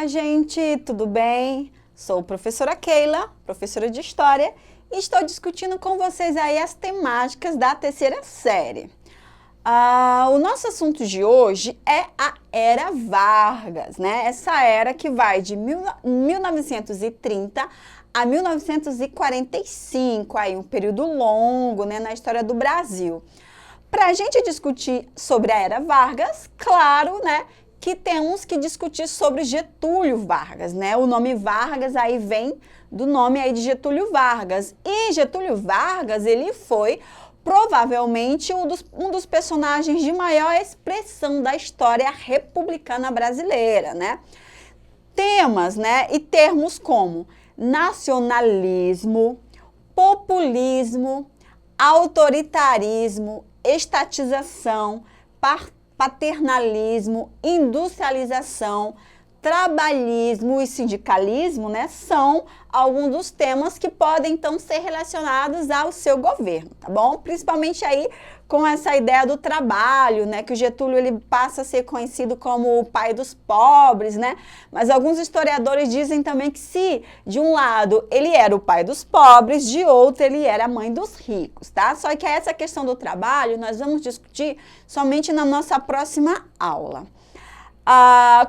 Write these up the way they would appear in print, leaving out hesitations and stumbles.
Olá, gente, tudo bem? Sou a professora Keila, professora de História, e estou discutindo com vocês aí as temáticas da terceira série. O nosso assunto de hoje é a Era Vargas, né? Essa era que vai de 1930 a 1945, aí um período longo, né, na história do Brasil. Para a gente discutir sobre a Era Vargas, claro, né, que temos que discutir sobre Getúlio Vargas, né? O nome Vargas aí vem do nome aí de Getúlio Vargas. E Getúlio Vargas, ele foi provavelmente um dos personagens de maior expressão da história republicana brasileira, né? Temas, né, e termos como nacionalismo, populismo, autoritarismo, estatização, paternalismo, industrialização, trabalhismo e sindicalismo, né, são alguns dos temas que podem, então, ser relacionados ao seu governo, tá bom? Principalmente aí com essa ideia do trabalho, né, que o Getúlio ele passa a ser conhecido como o pai dos pobres, né? Mas alguns historiadores dizem também que se, de um lado, ele era o pai dos pobres, de outro, ele era a mãe dos ricos, tá? Só que essa questão do trabalho nós vamos discutir somente na nossa próxima aula.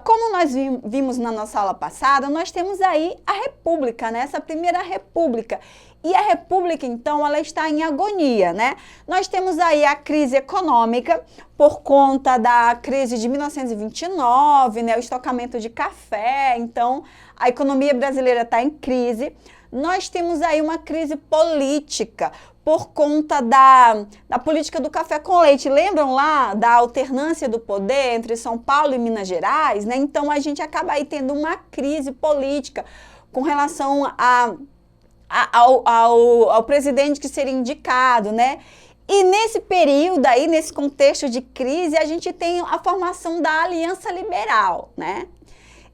Como nós vimos na nossa aula passada, nós temos aí a República, né? Essa primeira República. E a República, então, ela está em agonia, né? Nós temos aí a crise econômica por conta da crise de 1929, né? O estocamento de café, então a economia brasileira está em crise. Nós temos aí uma crise política por conta da política do café com leite. Lembram lá da alternância do poder entre São Paulo e Minas Gerais, né? Então a gente acaba aí tendo uma crise política com relação ao presidente que seria indicado, né? E nesse período aí, nesse contexto de crise, a gente tem a formação da Aliança Liberal, né?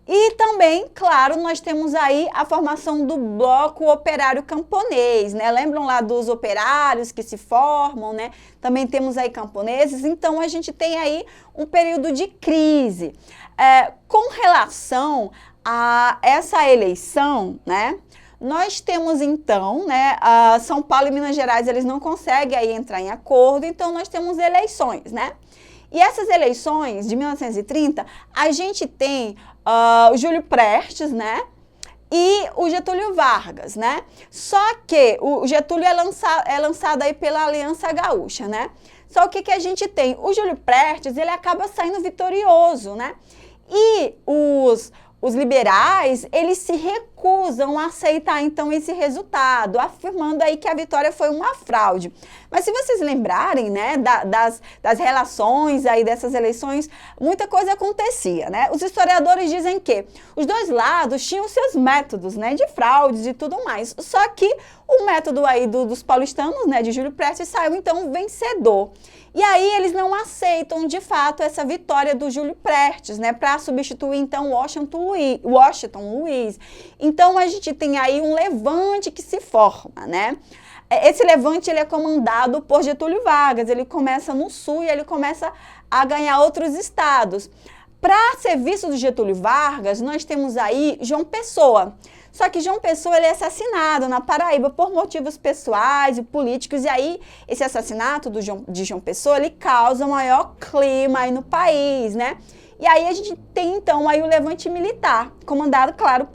E também, claro, nós temos aí a formação do Bloco Operário Camponês, né? Lembram lá dos operários que se formam, né? Também temos aí camponeses, então a gente tem aí um período de crise. Com relação a essa eleição, né? Nós temos então, né, São Paulo e Minas Gerais, eles não conseguem aí entrar em acordo, então nós temos eleições, né? E essas eleições de 1930, a gente tem o Júlio Prestes, né? E o Getúlio Vargas, né? Só que o Getúlio é lançado aí pela Aliança Gaúcha, né? Só que a gente tem? O Júlio Prestes, ele acaba saindo vitorioso, né? E os liberais, eles se recusam a aceitar, então, esse resultado, afirmando aí que a vitória foi uma fraude. Mas se vocês lembrarem, né, das relações aí dessas eleições, muita coisa acontecia, né? Os historiadores dizem que os dois lados tinham seus métodos, né, de fraudes e tudo mais. Só que o método aí dos paulistanos, né, de Júlio Prestes, saiu, então, vencedor. E aí eles não aceitam, de fato, essa vitória do Júlio Prestes, né, para substituir, então, Washington Luiz. Então, a gente tem aí um levante que se forma, né? Esse levante, ele é comandado por Getúlio Vargas, ele começa no sul e ele começa a ganhar outros estados. Para serviço do Getúlio Vargas, nós temos aí João Pessoa. Só que João Pessoa, ele é assassinado na Paraíba por motivos pessoais e políticos, e aí esse assassinato de João Pessoa, ele causa o maior clima aí no país, né? E aí a gente tem, então, aí o levante militar, comandado, claro,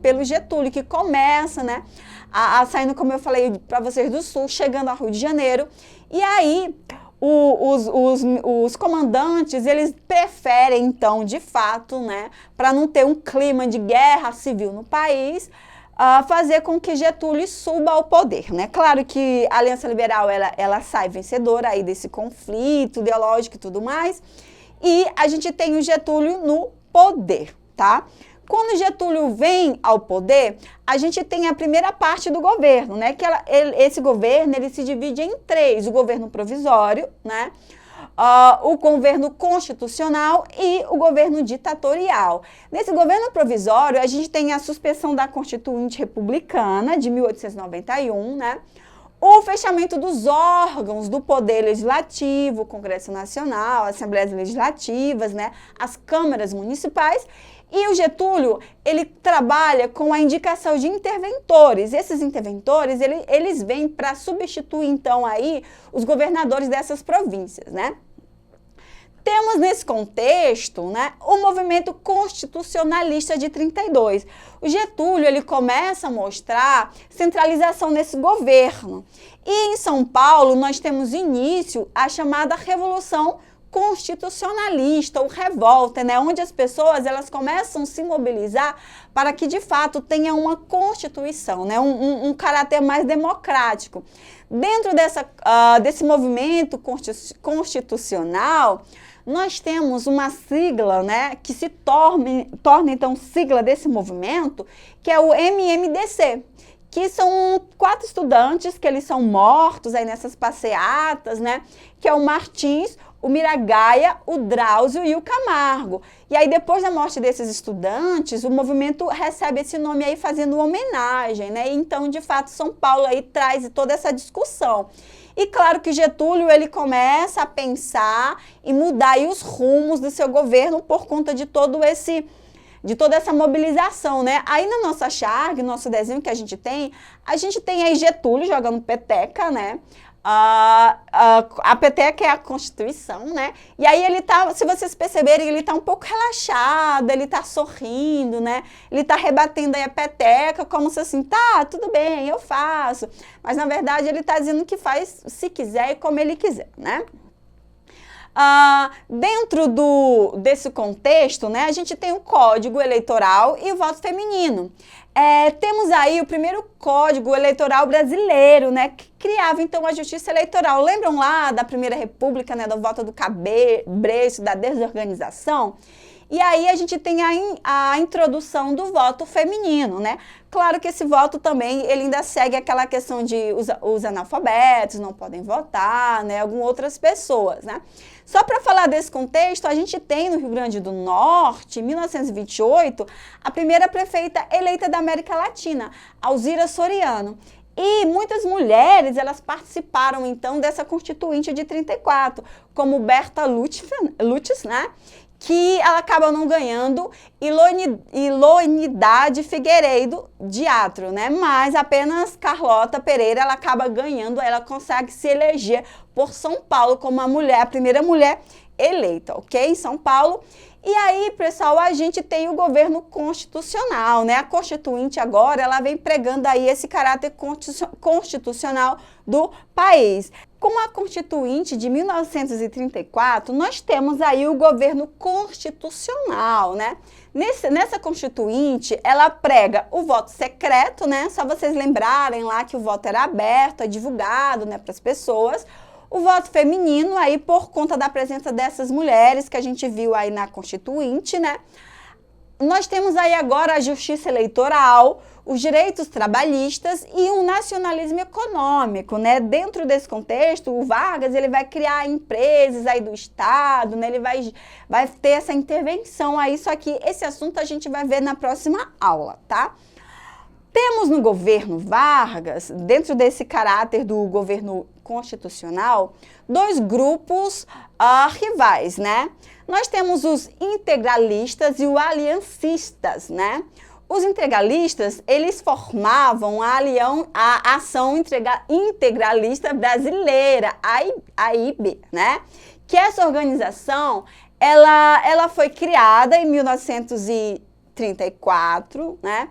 pelo Getúlio, que começa, né, saindo, como eu falei para vocês, do sul, chegando ao Rio de Janeiro. E aí os comandantes, eles preferem, então, de fato, né, para não ter um clima de guerra civil no país, fazer com que Getúlio suba ao poder, né? Claro que a Aliança Liberal, ela sai vencedora aí desse conflito ideológico e tudo mais, e a gente tem o Getúlio no poder, tá? Quando Getúlio vem ao poder, a gente tem a primeira parte do governo, né? Que esse governo, ele se divide em três: o governo provisório, né? O governo constitucional e o governo ditatorial. Nesse governo provisório, a gente tem a suspensão da Constituinte Republicana de 1891, né? O fechamento dos órgãos do Poder Legislativo, Congresso Nacional, Assembleias Legislativas, né, as câmaras municipais. E o Getúlio, ele trabalha com a indicação de interventores. Esses interventores, eles vêm para substituir, então, aí os governadores dessas províncias, né? Temos nesse contexto, né, o movimento constitucionalista de 32. O Getúlio, ele começa a mostrar centralização nesse governo. E em São Paulo, nós temos início a chamada Revolução Constitucionalista, ou revolta, né, onde as pessoas elas começam a se mobilizar para que, de fato, tenha uma Constituição, né, um caráter mais democrático. Dentro desse movimento constitucional, nós temos uma sigla, né, que se torna então sigla desse movimento, que é o MMDC, que são 4 estudantes que eles são mortos aí nessas passeatas, né, que é o Martins, o Miragaia, o Drauzio e o Camargo. E aí, depois da morte desses estudantes, o movimento recebe esse nome aí fazendo homenagem, né? Então, de fato, São Paulo aí traz toda essa discussão. E claro que Getúlio, ele começa a pensar e mudar aí os rumos do seu governo por conta de toda essa mobilização, né? Aí na nossa charge, nosso desenho que a gente tem aí Getúlio jogando peteca, né? A peteca é a Constituição, né? E aí ele tá, se vocês perceberem, ele tá um pouco relaxado, ele tá sorrindo, né? Ele tá rebatendo aí a peteca como se assim, tá, tudo bem, eu faço. Mas na verdade ele tá dizendo que faz se quiser e como ele quiser, né? Dentro desse contexto, né, a gente tem o Código Eleitoral e o voto feminino. Temos aí o primeiro Código Eleitoral brasileiro, né, que criava então a Justiça Eleitoral. Lembram lá da Primeira República, né, da volta do cabresto, da desorganização? E aí a gente tem a introdução do voto feminino, né? Claro que esse voto também, ele ainda segue aquela questão de os analfabetos não podem votar, né? Algumas outras pessoas, né? Só para falar desse contexto, a gente tem no Rio Grande do Norte, em 1928, a primeira prefeita eleita da América Latina, Alzira Soriano. E muitas mulheres, elas participaram, então, dessa Constituinte de 34, como Berta Lutz, né? Que ela acaba não ganhando, Iloinidade Figueiredo de Atro, né? Mas apenas Carlota Pereira, ela acaba ganhando, ela consegue se eleger por São Paulo como a primeira mulher eleita, ok? Em São Paulo. E aí, pessoal, a gente tem o governo constitucional, né? A Constituinte agora, ela vem pregando aí esse caráter constitucional do país. Com a Constituinte de 1934, nós temos aí o governo constitucional, né? Nessa Constituinte, ela prega o voto secreto, né? Só vocês lembrarem lá que o voto era aberto, é divulgado, né, para as pessoas. O voto feminino, aí por conta da presença dessas mulheres que a gente viu aí na Constituinte, né? Nós temos aí agora a justiça eleitoral, os direitos trabalhistas e um nacionalismo econômico, né? Dentro desse contexto, o Vargas, ele vai criar empresas aí do Estado, né? Ele vai ter essa intervenção aí, só que esse assunto a gente vai ver na próxima aula, tá? Temos no governo Vargas, dentro desse caráter do governo constitucional, 2 grupos rivais, né? Nós temos os integralistas e os aliancistas, né? Os integralistas, eles formavam a Ação Integralista Brasileira, a AIB, né? Que essa organização, ela foi criada em 1934, né?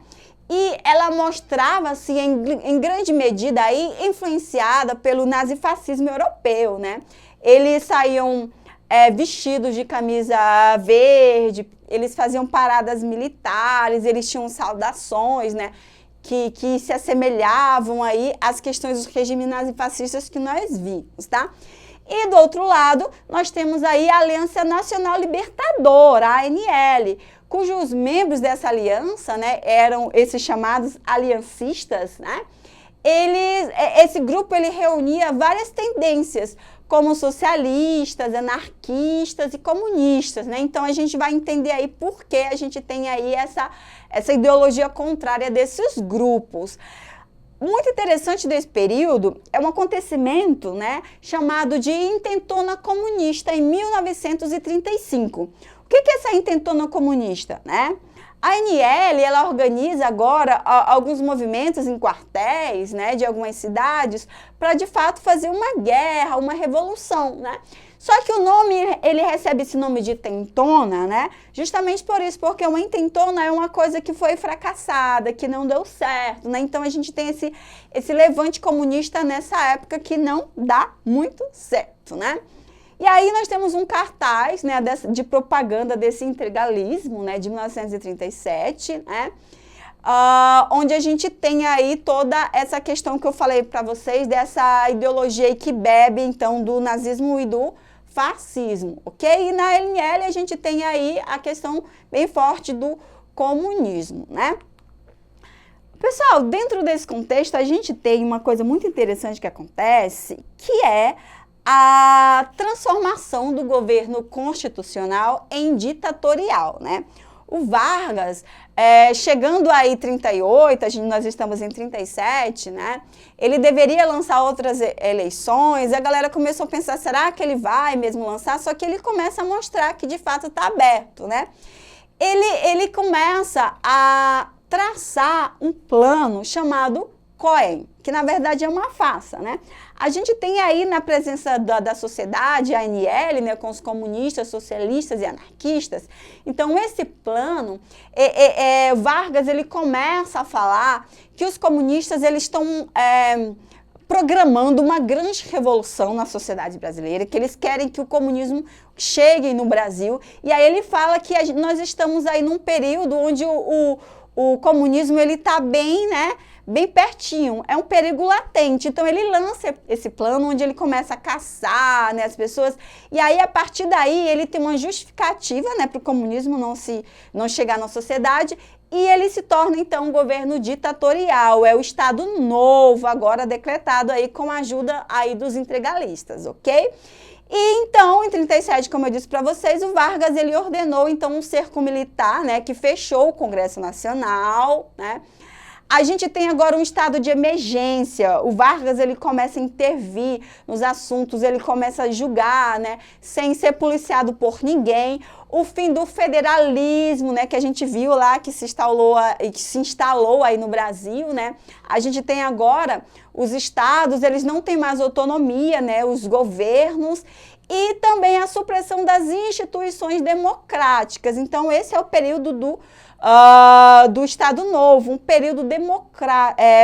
E ela mostrava-se, em grande medida, aí, influenciada pelo nazifascismo europeu, né? Eles saíam vestidos de camisa verde, eles faziam paradas militares, eles tinham saudações, né? Que se assemelhavam aí às questões dos regimes nazifascistas que nós vimos, tá? E do outro lado, nós temos aí a Aliança Nacional Libertadora, a ANL, cujos membros dessa aliança, né, eram esses chamados aliancistas, né? Esse grupo, ele reunia várias tendências, como socialistas, anarquistas e comunistas, né? Então, a gente vai entender aí por que a gente tem aí essa ideologia contrária desses grupos. muito interessante desse período é um acontecimento, né, chamado de Intentona Comunista em 1935. O que é essa Intentona Comunista, né? A ANL, ela organiza agora alguns movimentos em quartéis, né, de algumas cidades, para de fato fazer uma guerra, uma revolução, né? Só que o nome, ele recebe esse nome de intentona, né? Justamente por isso, porque uma intentona é uma coisa que foi fracassada, que não deu certo, né? Então a gente tem esse levante comunista nessa época que não dá muito certo, né? E aí nós temos um cartaz, né, de propaganda desse integralismo, né, de 1937, né, onde a gente tem aí toda essa questão que eu falei para vocês, dessa ideologia aí que bebe, então, do nazismo e do fascismo, ok? E na ANL a gente tem aí a questão bem forte do comunismo, né? Pessoal, dentro desse contexto, a gente tem uma coisa muito interessante que acontece, que é a transformação do governo constitucional em ditatorial, né? O Vargas, chegando aí em 38, nós estamos em 37, né? Ele deveria lançar outras eleições, a galera começou a pensar, será que ele vai mesmo lançar? Só que ele começa a mostrar que de fato está aberto, né? Ele começa a traçar um plano chamado COEM, que na verdade é uma farsa, né? A gente tem aí na presença da sociedade, a ANL, né, com os comunistas, socialistas e anarquistas. Então, esse plano, Vargas, ele começa a falar que os comunistas, eles estão programando uma grande revolução na sociedade brasileira, que eles querem que o comunismo chegue no Brasil. E aí ele fala que nós estamos aí num período onde o comunismo, ele está bem, né? Bem pertinho, é um perigo latente. Então ele lança esse plano onde ele começa a caçar, né, as pessoas, e aí a partir daí ele tem uma justificativa, né, para o comunismo não chegar na sociedade, e ele se torna então um governo ditatorial, é o Estado Novo agora decretado aí com a ajuda aí dos integralistas, ok? E então, em 37, como eu disse para vocês, o Vargas, ele ordenou então um cerco militar, né, que fechou o Congresso Nacional, né? A gente tem agora um estado de emergência. O Vargas, ele começa a intervir nos assuntos, ele começa a julgar, né, sem ser policiado por ninguém. O fim do federalismo, né, que a gente viu lá, que se instalou aí no Brasil, né? A gente tem agora os estados, eles não têm mais autonomia, né, os governos, e também a supressão das instituições democráticas. Então, esse é o período do Estado Novo, um período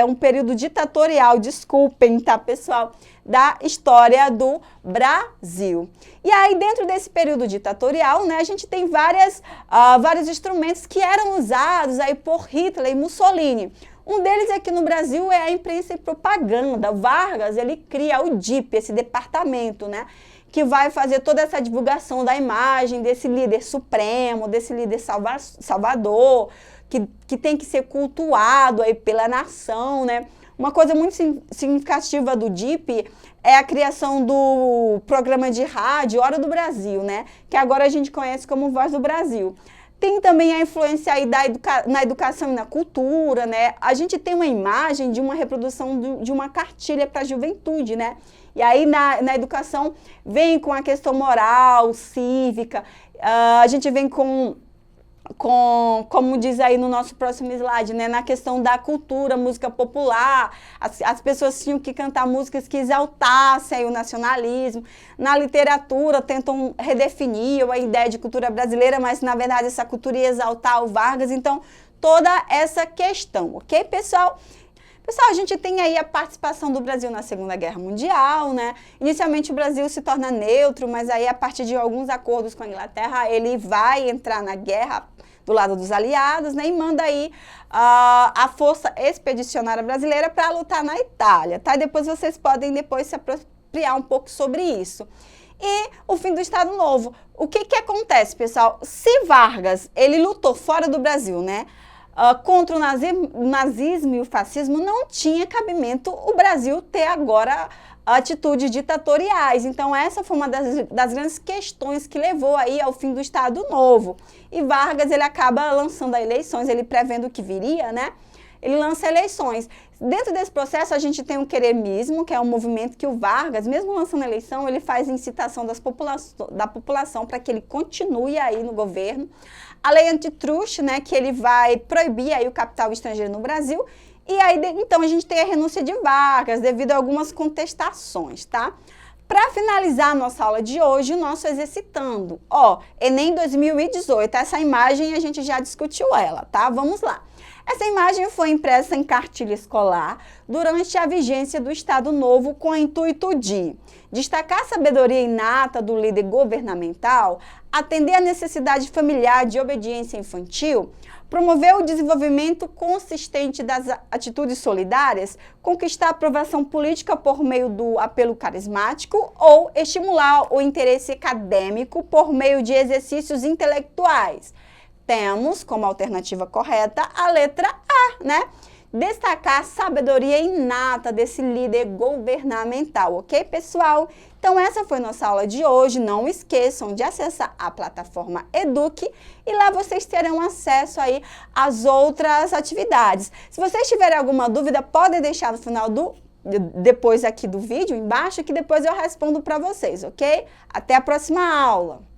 um período ditatorial, desculpem, tá, pessoal, da história do Brasil. E aí, dentro desse período ditatorial, né, a gente tem vários instrumentos que eram usados aí por Hitler e Mussolini. Um deles aqui no Brasil é a imprensa e propaganda. Vargas, ele cria o DIP, esse departamento, né, que vai fazer toda essa divulgação da imagem desse líder supremo, desse líder salvador, que tem que ser cultuado aí pela nação, né? Uma coisa muito significativa do DIP é a criação do programa de rádio Hora do Brasil, né? Que agora a gente conhece como Voz do Brasil. Tem também a influência aí na educação e na cultura, né? A gente tem uma imagem de uma reprodução de uma cartilha para a juventude, né? E aí na educação vem com a questão moral, cívica, a gente vem como diz aí no nosso próximo slide, né, na questão da cultura, música popular, as pessoas tinham que cantar músicas que exaltassem aí o nacionalismo. Na literatura tentam redefinir a ideia de cultura brasileira, mas na verdade essa cultura ia exaltar o Vargas, então toda essa questão, ok, pessoal? Pessoal, a gente tem aí a participação do Brasil na Segunda Guerra Mundial, né? Inicialmente o Brasil se torna neutro, mas aí a partir de alguns acordos com a Inglaterra, ele vai entrar na guerra do lado dos aliados, né? E manda aí a Força Expedicionária Brasileira para lutar na Itália, tá? E depois vocês podem se apropriar um pouco sobre isso. E o fim do Estado Novo. O que acontece, pessoal? Se Vargas, ele lutou fora do Brasil, né? Contra o nazismo e o fascismo, não tinha cabimento o Brasil ter agora atitudes ditatoriais. Então essa foi uma das grandes questões que levou aí ao fim do Estado Novo. E Vargas, ele acaba lançando as eleições, ele prevendo o que viria, né? ele lança eleições. Dentro desse processo, a gente tem o queremismo, que é um movimento que o Vargas, mesmo lançando eleição, ele faz incitação da população para que ele continue aí no governo. A lei antitruste, né, que ele vai proibir aí o capital estrangeiro no Brasil. E aí, então, a gente tem a renúncia de Vargas devido a algumas contestações, tá? Para finalizar a nossa aula de hoje, o nosso exercitando. Enem 2018, essa imagem a gente já discutiu ela, tá? Vamos lá. Essa imagem foi impressa em cartilha escolar durante a vigência do Estado Novo com o intuito de destacar a sabedoria inata do líder governamental, atender à necessidade familiar de obediência infantil, promover o desenvolvimento consistente das atitudes solidárias, conquistar a aprovação política por meio do apelo carismático ou estimular o interesse acadêmico por meio de exercícios intelectuais. Temos como alternativa correta a letra A, né? Destacar a sabedoria inata desse líder governamental, ok, pessoal? Então, essa foi nossa aula de hoje. Não esqueçam de acessar a plataforma Eduque e lá vocês terão acesso aí às outras atividades. Se vocês tiverem alguma dúvida, podem deixar no final depois aqui do vídeo, embaixo, que depois eu respondo para vocês, ok? Até a próxima aula!